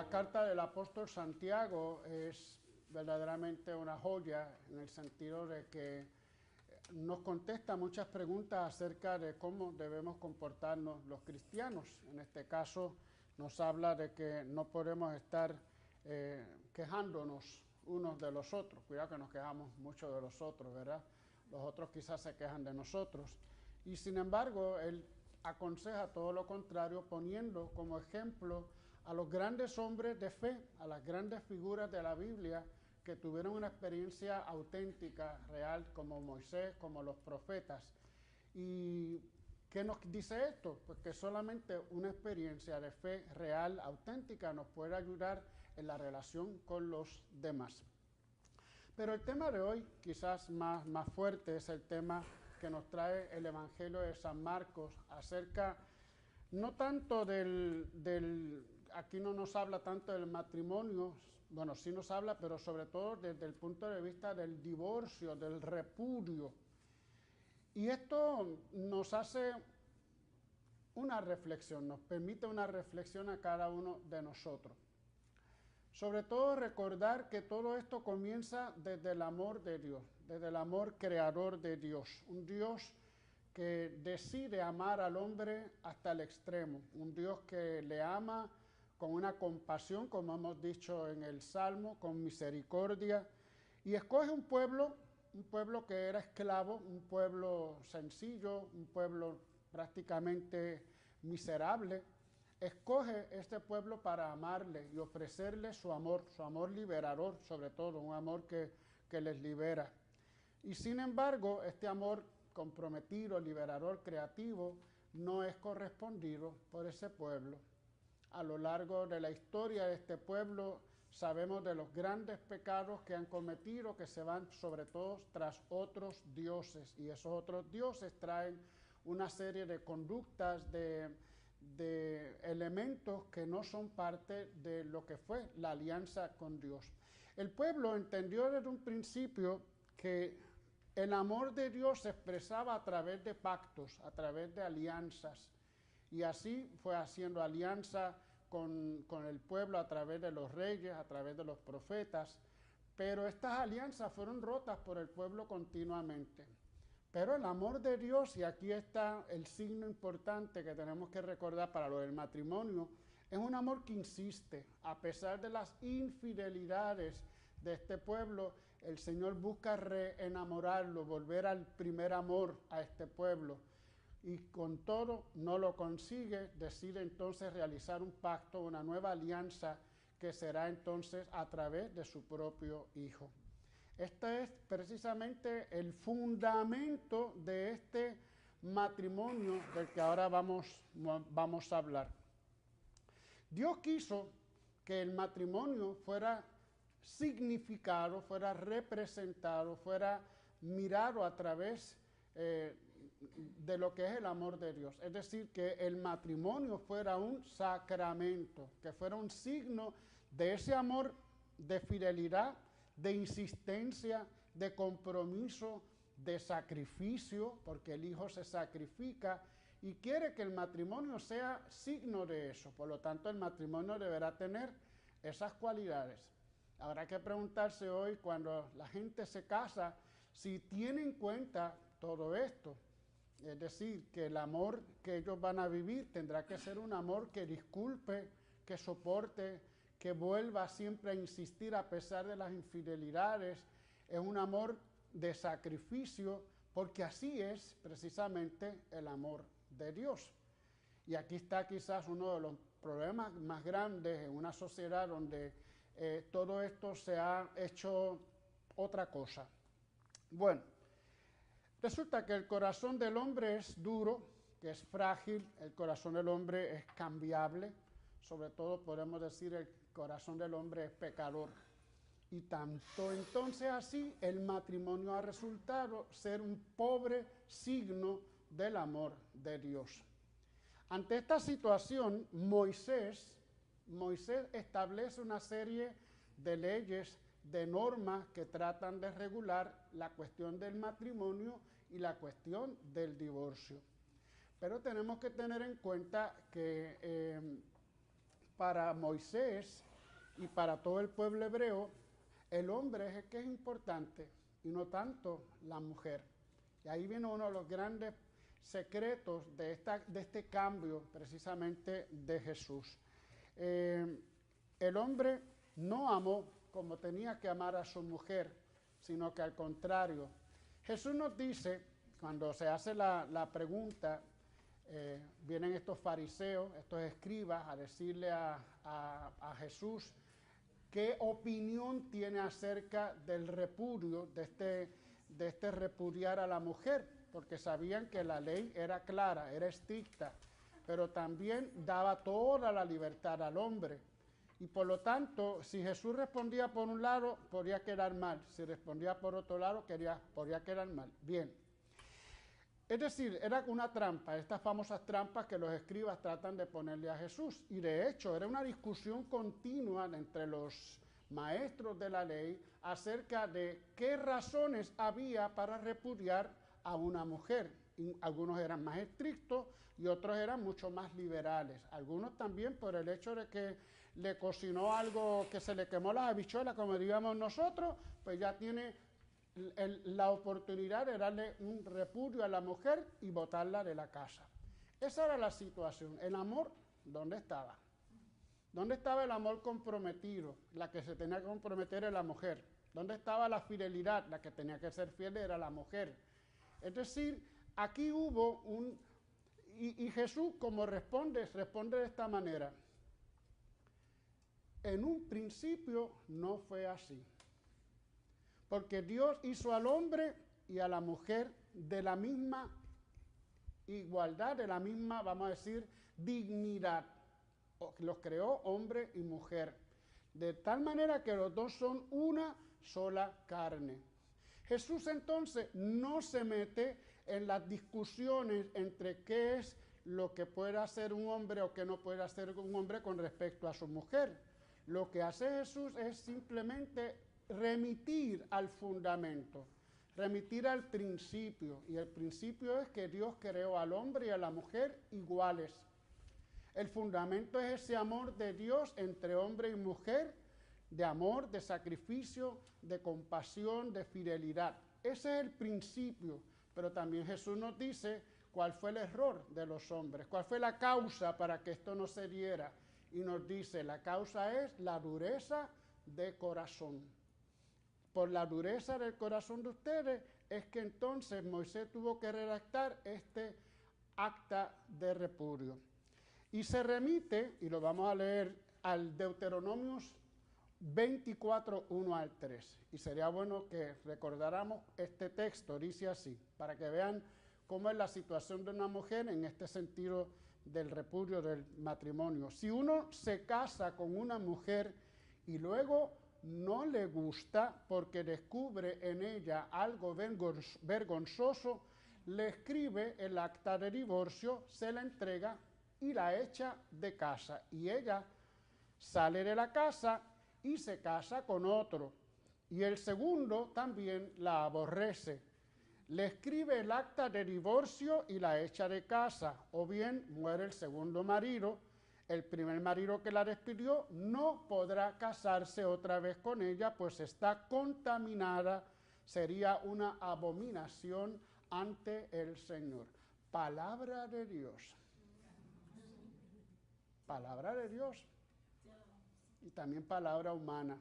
La carta del apóstol Santiago es verdaderamente una joya en el sentido de que nos contesta muchas preguntas acerca de cómo debemos comportarnos los cristianos. En este caso nos habla de que no podemos estar quejándonos unos de los otros. Cuidado que nos quejamos mucho de los otros, ¿verdad? Los otros quizás se quejan de nosotros. Y sin embargo, él aconseja todo lo contrario, poniendo como ejemplo a los grandes hombres de fe, a las grandes figuras de la Biblia que tuvieron una experiencia auténtica, real, como Moisés, como los profetas. ¿Y qué nos dice esto? Pues que solamente una experiencia de fe real, auténtica, nos puede ayudar en la relación con los demás. Pero el tema de hoy, quizás más fuerte, es el tema que nos trae el Evangelio de San Marcos acerca, no tanto aquí no nos habla tanto del matrimonio, bueno, sí nos habla, pero sobre todo desde el punto de vista del divorcio, del repudio. Y esto nos hace una reflexión, nos permite una reflexión a cada uno de nosotros. Sobre todo recordar que todo esto comienza desde el amor de Dios, desde el amor creador de Dios. Un Dios que decide amar al hombre hasta el extremo. Un Dios que le ama con una compasión, como hemos dicho en el Salmo, con misericordia. Y escoge un pueblo que era esclavo, un pueblo sencillo, un pueblo prácticamente miserable. Escoge este pueblo para amarle y ofrecerle su amor liberador, sobre todo, un amor que les libera. Y sin embargo, este amor comprometido, liberador, creativo, no es correspondido por ese pueblo. A lo largo de la historia de este pueblo, sabemos de los grandes pecados que han cometido, que se van sobre todo tras otros dioses. Y esos otros dioses traen una serie de conductas, de elementos que no son parte de lo que fue la alianza con Dios. El pueblo entendió desde un principio que el amor de Dios se expresaba a través de pactos, a través de alianzas, y así fue haciendo alianza con el pueblo a través de los reyes, a través de los profetas, pero estas alianzas fueron rotas por el pueblo continuamente. Pero el amor de Dios, y aquí está el signo importante que tenemos que recordar para lo del matrimonio, es un amor que insiste. A pesar de las infidelidades de este pueblo, el Señor busca reenamorarlo, volver al primer amor a este pueblo. Y con todo no lo consigue, decide entonces realizar un pacto, una nueva alianza que será entonces a través de su propio Hijo. Este es precisamente el fundamento de este matrimonio del que ahora vamos a hablar. Dios quiso que el matrimonio fuera significado, fuera representado, fuera mirado a través de lo que es el amor de Dios. Es decir, que el matrimonio fuera un sacramento, que fuera un signo de ese amor de fidelidad, de insistencia, de compromiso, de sacrificio, porque el Hijo se sacrifica y quiere que el matrimonio sea signo de eso. Por lo tanto, el matrimonio deberá tener esas cualidades. Habrá que preguntarse hoy, cuando la gente se casa, si tiene en cuenta todo esto. Es decir, que el amor que ellos van a vivir tendrá que ser un amor que disculpe, que soporte, que vuelva siempre a insistir a pesar de las infidelidades. Es un amor de sacrificio, porque así es precisamente el amor de Dios. Y aquí está quizás uno de los problemas más grandes en una sociedad donde todo esto se ha hecho otra cosa. Bueno, resulta que el corazón del hombre es duro, que es frágil, el corazón del hombre es cambiable, sobre todo podemos decir el corazón del hombre es pecador. Y tanto entonces así el matrimonio ha resultado ser un pobre signo del amor de Dios. Ante esta situación, Moisés establece una serie de leyes, de normas que tratan de regular la cuestión del matrimonio y la cuestión del divorcio. Pero tenemos que tener en cuenta que para Moisés y para todo el pueblo hebreo, el hombre es el que es importante y no tanto la mujer. Y ahí viene uno de los grandes secretos de este cambio precisamente de Jesús. El hombre no amó como tenía que amar a su mujer, sino que al contrario. Jesús nos dice, cuando se hace la pregunta, vienen estos fariseos, estos escribas, a decirle a Jesús qué opinión tiene acerca del repudio, de este repudiar a la mujer, porque sabían que la ley era clara, era estricta, pero también daba toda la libertad al hombre. Y por lo tanto, si Jesús respondía por un lado, podía quedar mal. Si respondía por otro lado, podía quedar mal. Bien. Es decir, era una trampa, estas famosas trampas que los escribas tratan de ponerle a Jesús. Y de hecho, era una discusión continua entre los maestros de la ley acerca de qué razones había para repudiar a una mujer. Y algunos eran más estrictos y otros eran mucho más liberales. Algunos también por el hecho de que le cocinó algo que se le quemó las habichuelas, como diríamos nosotros, pues ya tiene la oportunidad de darle un repudio a la mujer y botarla de la casa. Esa era la situación. El amor, ¿dónde estaba? ¿Dónde estaba el amor comprometido? La que se tenía que comprometer era la mujer. ¿Dónde estaba la fidelidad? La que tenía que ser fiel era la mujer. Es decir, aquí hubo y Jesús, como responde de esta manera. En un principio no fue así. Porque Dios hizo al hombre y a la mujer de la misma igualdad, de la misma, vamos a decir, dignidad. Los creó hombre y mujer. De tal manera que los dos son una sola carne. Jesús entonces no se mete en las discusiones entre qué es lo que puede hacer un hombre o qué no puede hacer un hombre con respecto a su mujer. Lo que hace Jesús es simplemente remitir al fundamento, remitir al principio. Y el principio es que Dios creó al hombre y a la mujer iguales. El fundamento es ese amor de Dios entre hombre y mujer, de amor, de sacrificio, de compasión, de fidelidad. Ese es el principio, pero también Jesús nos dice cuál fue el error de los hombres, cuál fue la causa para que esto no se diera. Y nos dice, la causa es la dureza de corazón. Por la dureza del corazón de ustedes es que entonces Moisés tuvo que redactar este acta de repudio. Y se remite, y lo vamos a leer, al Deuteronomios 24, 1 al 3. Y sería bueno que recordáramos este texto, dice así, para que vean cómo es la situación de una mujer en este sentido del repudio del matrimonio. Si uno se casa con una mujer y luego no le gusta porque descubre en ella algo vergonzoso, le escribe el acta de divorcio, se la entrega y la echa de casa. Y ella sale de la casa y se casa con otro. Y el segundo también la aborrece. Le escribe el acta de divorcio y la echa de casa. O bien muere el segundo marido. El primer marido que la despidió no podrá casarse otra vez con ella, pues está contaminada. Sería una abominación ante el Señor. Palabra de Dios. Palabra de Dios. Y también palabra humana.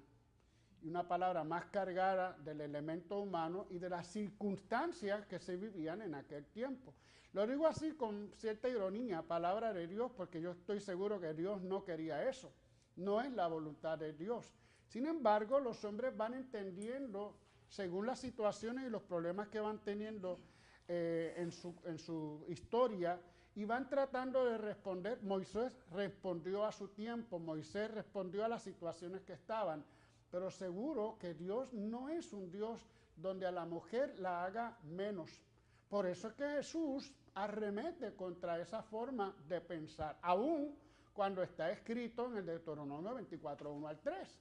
Y una palabra más cargada del elemento humano y de las circunstancias que se vivían en aquel tiempo. Lo digo así con cierta ironía, palabra de Dios, porque yo estoy seguro que Dios no quería eso. No es la voluntad de Dios. Sin embargo, los hombres van entendiendo, según las situaciones y los problemas que van teniendo en su historia, y van tratando de responder. Moisés respondió a su tiempo, Moisés respondió a las situaciones que estaban, pero seguro que Dios no es un Dios donde a la mujer la haga menos. Por eso es que Jesús arremete contra esa forma de pensar, aún cuando está escrito en el Deuteronomio 24, 1 al 3.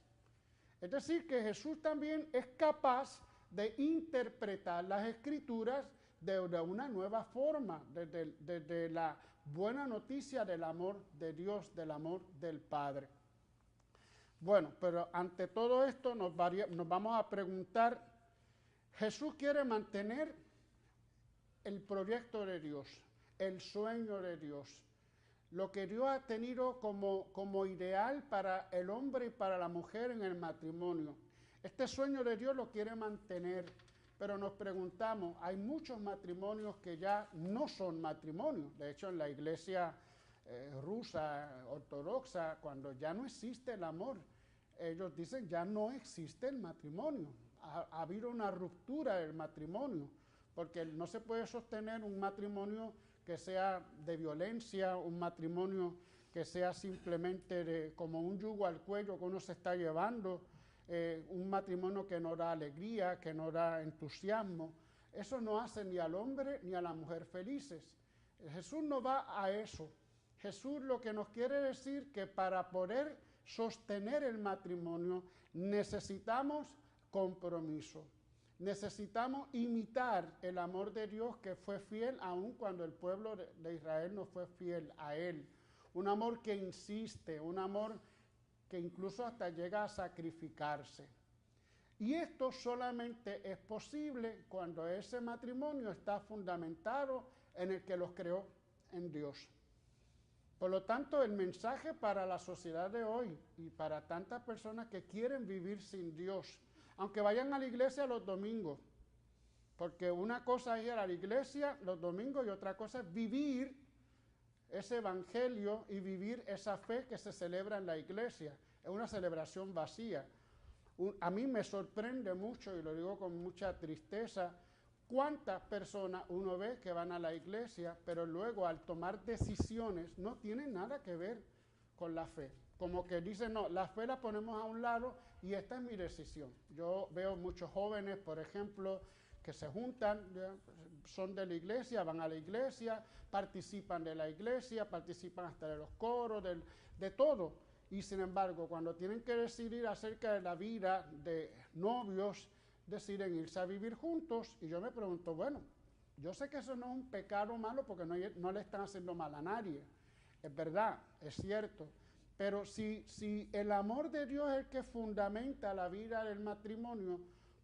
Es decir, que Jesús también es capaz de interpretar las Escrituras de una nueva forma, desde la buena noticia del amor de Dios, del amor del Padre. Bueno, pero ante todo esto nos vamos a preguntar, Jesús quiere mantener el proyecto de Dios, el sueño de Dios, lo que Dios ha tenido como ideal para el hombre y para la mujer en el matrimonio. Este sueño de Dios lo quiere mantener, pero nos preguntamos, hay muchos matrimonios que ya no son matrimonios. De hecho, en la iglesia rusa, ortodoxa, cuando ya no existe el amor, ellos dicen ya no existe el matrimonio. Ha habido una ruptura del matrimonio, porque no se puede sostener un matrimonio que sea de violencia, un matrimonio que sea simplemente como un yugo al cuello que uno se está llevando, un matrimonio que no da alegría, que no da entusiasmo. Eso no hace ni al hombre ni a la mujer felices. Jesús no va a eso. Jesús lo que nos quiere decir que para poder sostener el matrimonio necesitamos compromiso. Necesitamos imitar el amor de Dios que fue fiel aun cuando el pueblo de Israel no fue fiel a Él. Un amor que insiste, un amor que incluso hasta llega a sacrificarse. Y esto solamente es posible cuando ese matrimonio está fundamentado en el que los creó, en Dios. Por lo tanto, el mensaje para la sociedad de hoy y para tantas personas que quieren vivir sin Dios, aunque vayan a la iglesia los domingos, porque una cosa es ir a la iglesia los domingos y otra cosa es vivir ese evangelio y vivir esa fe que se celebra en la iglesia. Es una celebración vacía. A mí me sorprende mucho, y lo digo con mucha tristeza, cuántas personas uno ve que van a la iglesia, pero luego al tomar decisiones no tienen nada que ver con la fe. Como que dicen, no, la fe la ponemos a un lado y esta es mi decisión. Yo veo muchos jóvenes, por ejemplo, que se juntan, son de la iglesia, van a la iglesia, participan de la iglesia, participan hasta de los coros, de todo. Y sin embargo, cuando tienen que decidir acerca de la vida de novios, deciden irse a vivir juntos. Y yo me pregunto, bueno, yo sé que eso no es un pecado malo porque no le están haciendo mal a nadie. Es verdad, es cierto. Pero si el amor de Dios es el que fundamenta la vida del matrimonio,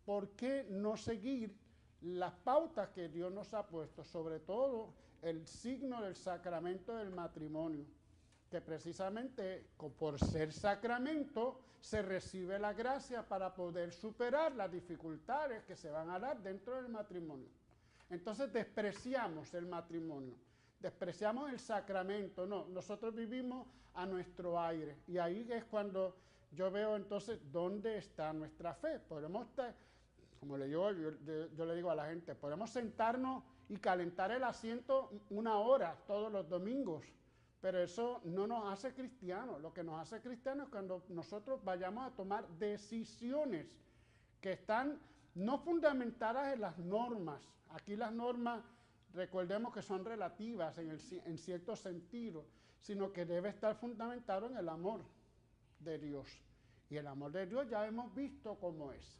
¿por qué no seguir las pautas que Dios nos ha puesto? Sobre todo el signo del sacramento del matrimonio, que precisamente por ser sacramento se recibe la gracia para poder superar las dificultades que se van a dar dentro del matrimonio. Entonces despreciamos el matrimonio, despreciamos el sacramento. No, nosotros vivimos a nuestro aire, y ahí es cuando yo veo entonces dónde está nuestra fe. Podemos estar, como yo le digo a la gente, podemos sentarnos y calentar el asiento 1 hora todos los domingos, pero eso no nos hace cristianos. Lo que nos hace cristianos es cuando nosotros vayamos a tomar decisiones que están no fundamentadas en las normas. Aquí las normas, recordemos que son relativas en cierto sentido, sino que debe estar fundamentado en el amor de Dios. Y el amor de Dios ya hemos visto cómo es.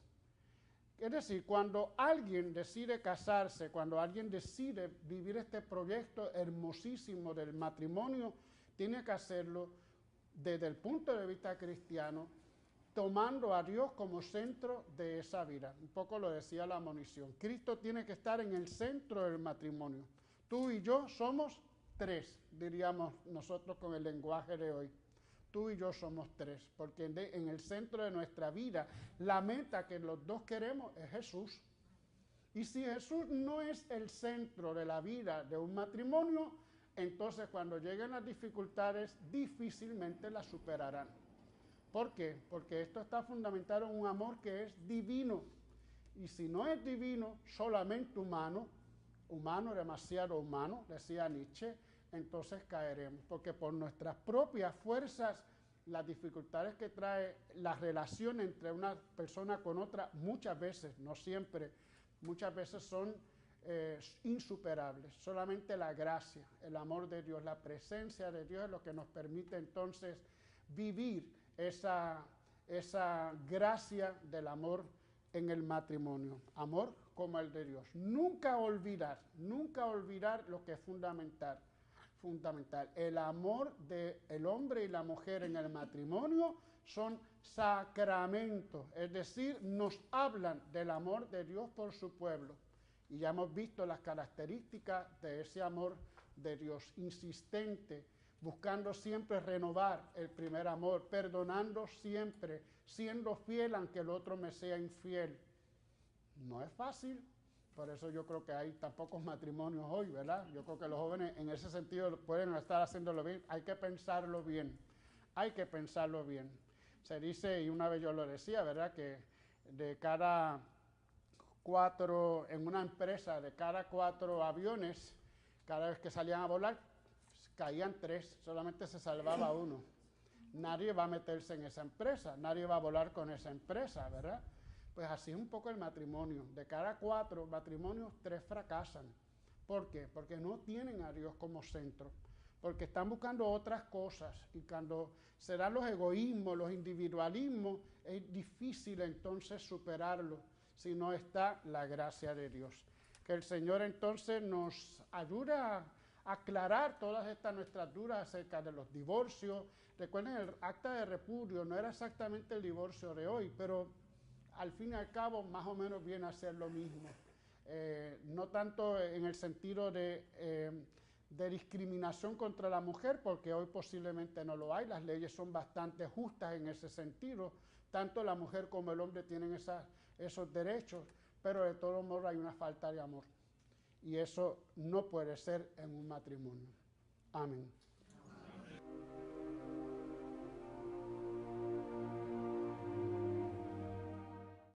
Es decir, cuando alguien decide casarse, cuando alguien decide vivir este proyecto hermosísimo del matrimonio, tiene que hacerlo desde el punto de vista cristiano, tomando a Dios como centro de esa vida. Un poco lo decía la monición. Cristo tiene que estar en el centro del matrimonio. Tú y yo somos 3, diríamos nosotros con el lenguaje de hoy. Tú y yo somos 3, porque en el centro de nuestra vida, la meta que los dos queremos es Jesús. Y si Jesús no es el centro de la vida de un matrimonio, entonces cuando lleguen las dificultades, difícilmente las superarán. ¿Por qué? Porque esto está fundamentado en un amor que es divino. Y si no es divino, solamente humano, demasiado humano, decía Nietzsche, entonces caeremos, porque por nuestras propias fuerzas, las dificultades que trae la relación entre una persona con otra, muchas veces, no siempre, muchas veces son insuperables. Solamente la gracia, el amor de Dios, la presencia de Dios es lo que nos permite entonces vivir esa gracia del amor en el matrimonio, amor como el de Dios. Nunca olvidar lo que es fundamental. fundamental. El amor del hombre y la mujer en el matrimonio son sacramentos, es decir, nos hablan del amor de Dios por su pueblo. Y ya hemos visto las características de ese amor de Dios, insistente, buscando siempre renovar el primer amor, perdonando siempre, siendo fiel aunque el otro me sea infiel. No es fácil, por eso yo creo que hay tan pocos matrimonios hoy, ¿verdad? Yo creo que los jóvenes en ese sentido pueden estar haciéndolo bien, hay que pensarlo bien, hay que pensarlo bien. Se dice, y una vez yo lo decía, ¿verdad?, que de cada 4, en una empresa, de cada 4 aviones, cada vez que salían a volar, caían 3, solamente se salvaba 1. Nadie va a meterse en esa empresa, nadie va a volar con esa empresa, ¿verdad? Pues así es un poco el matrimonio. De cada 4 matrimonios, 3 fracasan. ¿Por qué? Porque no tienen a Dios como centro, porque están buscando otras cosas, y cuando se dan los egoísmos, los individualismos, es difícil entonces superarlo si no está la gracia de Dios. Que el Señor entonces nos ayude a aclarar todas estas nuestras dudas acerca de los divorcios. Recuerden, el acta de repudio no era exactamente el divorcio de hoy, pero al fin y al cabo más o menos viene a ser lo mismo. No tanto en el sentido de discriminación contra la mujer, porque hoy posiblemente no lo hay, las leyes son bastante justas en ese sentido, tanto la mujer como el hombre tienen esos derechos, pero de todo modo hay una falta de amor. Y eso no puede ser en un matrimonio. Amén.